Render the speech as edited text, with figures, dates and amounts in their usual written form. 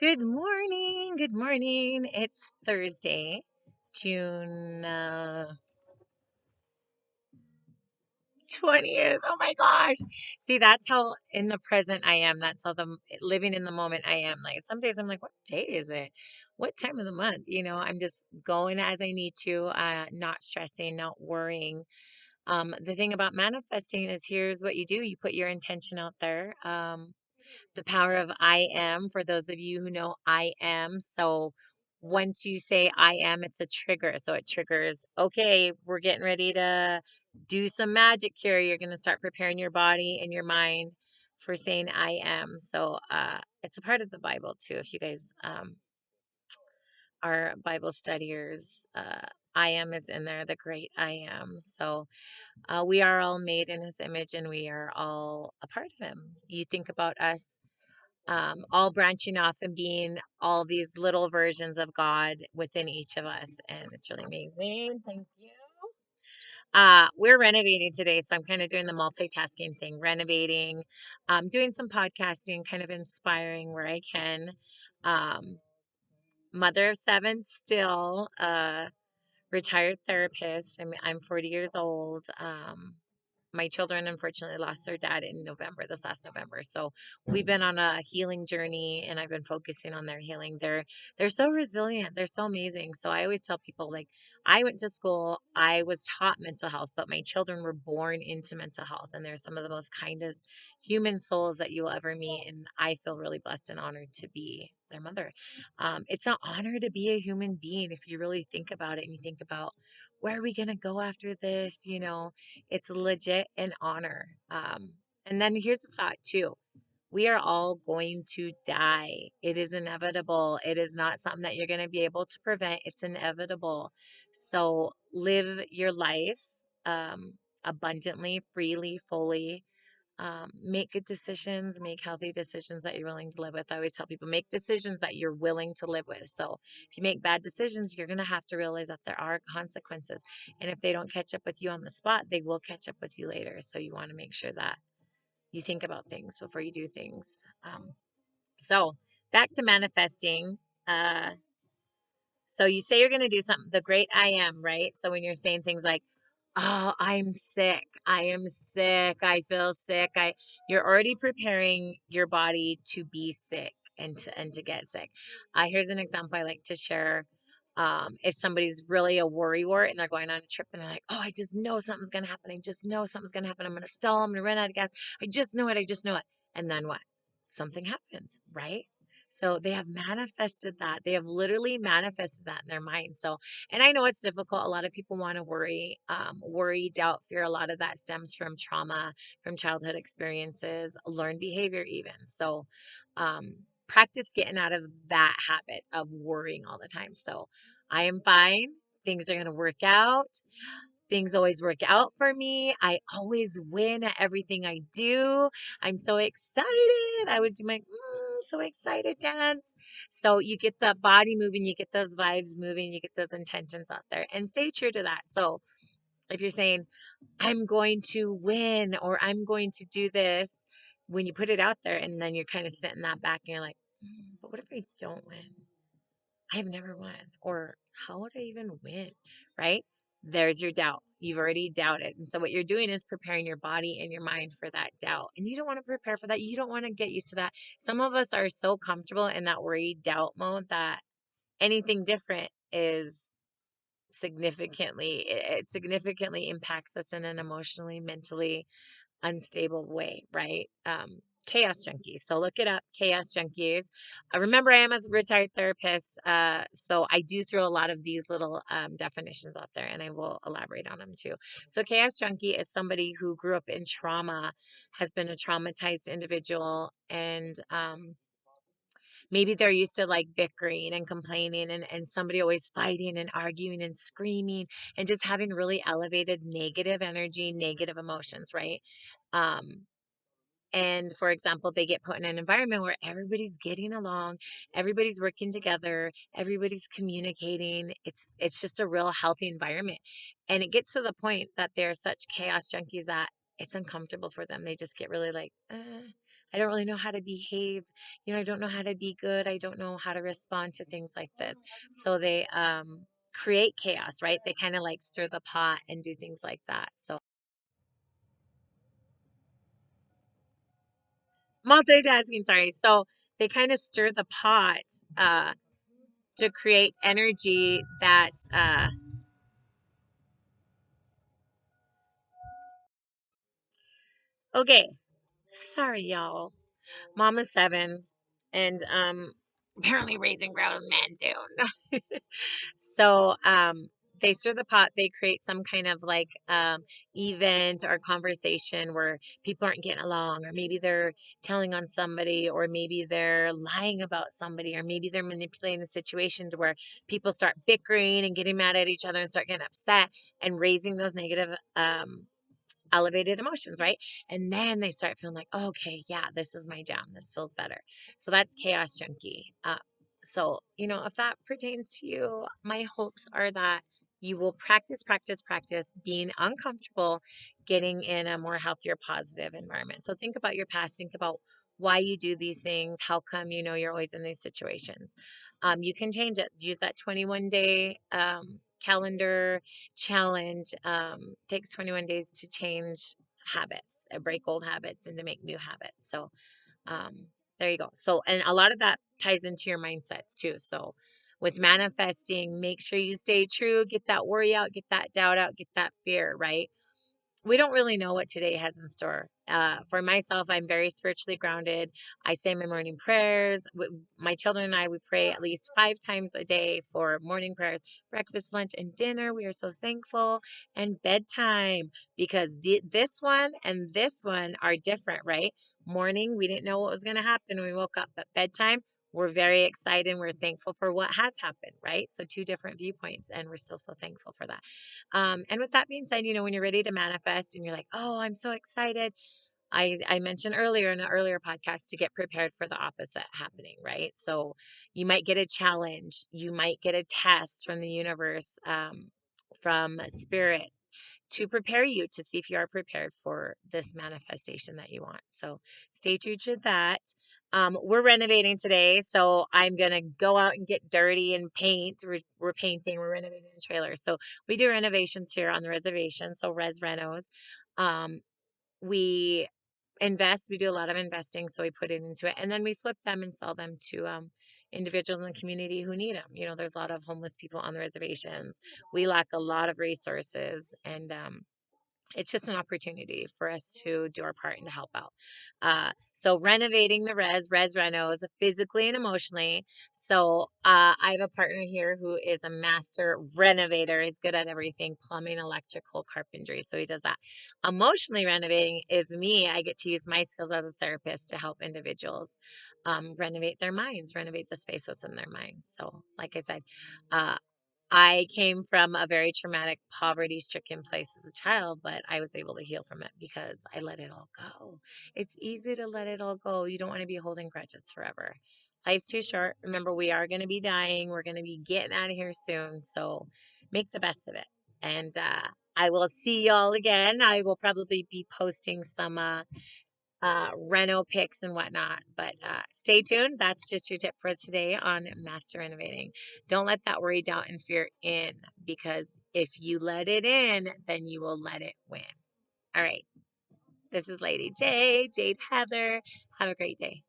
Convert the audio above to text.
Good morning. Good morning. It's Thursday, June 20th. Oh my gosh. See, that's how in the present I am. That's how living in the moment I am. Like some days I'm like, what day is it? What time of the month? I'm just going as I need to, not stressing, not worrying. The thing about manifesting is here's what you do. You put your intention out there. The power of I am, for those of you who know I am. So once you say I am, it's a trigger. So it triggers, okay, we're getting ready to do some magic here. You're going to start preparing your body and your mind for saying I am. So it's a part of the Bible too. If you guys are Bible studiers, I am is in there, the great I am. So we are all made in his image and we are all a part of him. You think about us all branching off and being all these little versions of God within each of us. And it's really amazing. Thank you. We're renovating today. So I'm kind of doing the multitasking thing, renovating, doing some podcasting, kind of inspiring where I can. Um, Mother of seven still, retired therapist. I'm 40 years old. My children unfortunately lost their dad in November, this last November. So we've been on a healing journey and I've been focusing on their healing. They're so resilient. They're so amazing. So I always tell people like I went to school, I was taught mental health, but my children were born into mental health and they're some of the most kindest human souls that you will ever meet. And I feel really blessed and honored to be their mother. It's an honor to be a human being if you really think about it and you think about where are we going to go after this? It's legit an honor. And then here's the thought too. We are all going to die. It is inevitable. It is not something that you're going to be able to prevent. It's inevitable. So live your life abundantly, freely, fully. Make good decisions, make healthy decisions that you're willing to live with. I always tell people make decisions that you're willing to live with. So if you make bad decisions, you're going to have to realize that there are consequences. And if they don't catch up with you on the spot, they will catch up with you later. So you want to make sure that you think about things before you do things. So back to manifesting. Uh, so you say you're going to do something, the great I am, right? So when you're saying things like, oh, I'm sick. I am sick. I feel sick. You're already preparing your body to be sick and to get sick. Here's an example I like to share. If somebody's really a worrywart and they're going on a trip and they're like, oh, I just know something's going to happen. I just know something's going to happen. I'm going to stall. I'm going to run out of gas. I just know it. I just know it. And then what? Something happens, right? So they have manifested that. They have literally manifested that in their mind. So, and I know it's difficult. A lot of people want to worry, doubt, fear. A lot of that stems from trauma, from childhood experiences, learned behavior, even. So, practice getting out of that habit of worrying all the time. So, I am fine. Things are going to work out. Things always work out for me. I always win at everything I do. I'm so excited. I was doing my so excited dance. So you get the body moving, you get those vibes moving, you get those intentions out there and stay true to that. So if you're saying, I'm going to win or I'm going to do this, when you put it out there and then you're kind of sitting that back and you're like, but what if I don't win? I've never won. Or how would I even win? Right? There's your doubt. You've already doubted. And so what you're doing is preparing your body and your mind for that doubt. And you don't want to prepare for that. You don't want to get used to that. Some of us are so comfortable in that worry doubt mode that anything different is it significantly impacts us in an emotionally, mentally unstable way, right? Chaos junkies. So look it up, chaos junkies. Remember, I am a retired therapist, so I do throw a lot of these little definitions out there, and I will elaborate on them too. So chaos junkie is somebody who grew up in trauma, has been a traumatized individual, and maybe they're used to like bickering and complaining and somebody always fighting and arguing and screaming and just having really elevated negative energy, negative emotions, right? Um, and for example, they get put in an environment where everybody's getting along, everybody's working together, everybody's communicating. It's just a real healthy environment. And it gets to the point that they're such chaos junkies that it's uncomfortable for them. They just get really like, I don't really know how to behave. I don't know how to be good. I don't know how to respond to things like this. So they create chaos, right? They kind of like stir the pot and do things like that. So multitasking, sorry. So they kind of stir the pot uh, to create energy that okay. Sorry, y'all. Mama seven, and apparently raising grown men too. So they stir the pot. They create some kind of like event or conversation where people aren't getting along, or maybe they're telling on somebody, or maybe they're lying about somebody, or maybe they're manipulating the situation to where people start bickering and getting mad at each other and start getting upset and raising those negative elevated emotions, right? And then they start feeling like, oh, okay, yeah, this is my jam. This feels better. So that's chaos junkie. So, if that pertains to you, my hopes are that you will practice, practice, practice being uncomfortable, getting in a more healthier, positive environment. So think about your past, think about why you do these things, how come you're always in these situations. You can change it. Use that 21-day calendar challenge. Takes 21 days to change habits, break old habits, and to make new habits. So um, there you go. So, and a lot of that ties into your mindsets too. So with manifesting, make sure you stay true, get that worry out, get that doubt out, get that fear, right? We don't really know what today has in store. For myself, I'm very spiritually grounded. I say my morning prayers. My children and I, we pray at least 5 times a day for morning prayers, breakfast, lunch, and dinner. We are so thankful. And bedtime, because this one and this one are different, right? Morning, we didn't know what was going to happen when we woke up, but bedtime, we're very excited and we're thankful for what has happened, right? So, two different viewpoints, and we're still so thankful for that. And with that being said, when you're ready to manifest and you're like, oh, I'm so excited. I mentioned earlier in an earlier podcast to get prepared for the opposite happening, right? So you might get a challenge, you might get a test from the universe, from spirit, to prepare you to see if you are prepared for this manifestation that you want. So stay true to that. We're renovating today, so I'm gonna go out and get dirty and paint. We're painting. We're renovating a trailer, so we do renovations here on the reservation. So Res Renos, we invest. We do a lot of investing, so we put it into it, and then we flip them and sell them to individuals in the community who need them. There's a lot of homeless people on the reservations. We lack a lot of resources, and it's just an opportunity for us to do our part and to help out. So renovating the res renos physically and emotionally. So I have a partner here who is a master renovator. He's good at everything, plumbing, electrical, carpentry. So he does that. Emotionally renovating is me. I get to use my skills as a therapist to help individuals renovate their minds, renovate the space that's in their minds. So like I said, uh, I came from a very traumatic, poverty stricken place as a child, but I was able to heal from it because I let it all go. It's easy to let it all go. You don't want to be holding grudges forever. Life's too short. Remember, we are going to be dying. We're going to be getting out of here soon. So make the best of it. And I will see y'all again. I will probably be posting some reno pics and whatnot. But stay tuned. That's just your tip for today on master renovating. Don't let that worry, doubt, and fear in, because if you let it in, then you will let it win. All right. This is Lady J, Jade-Heather. Have a great day.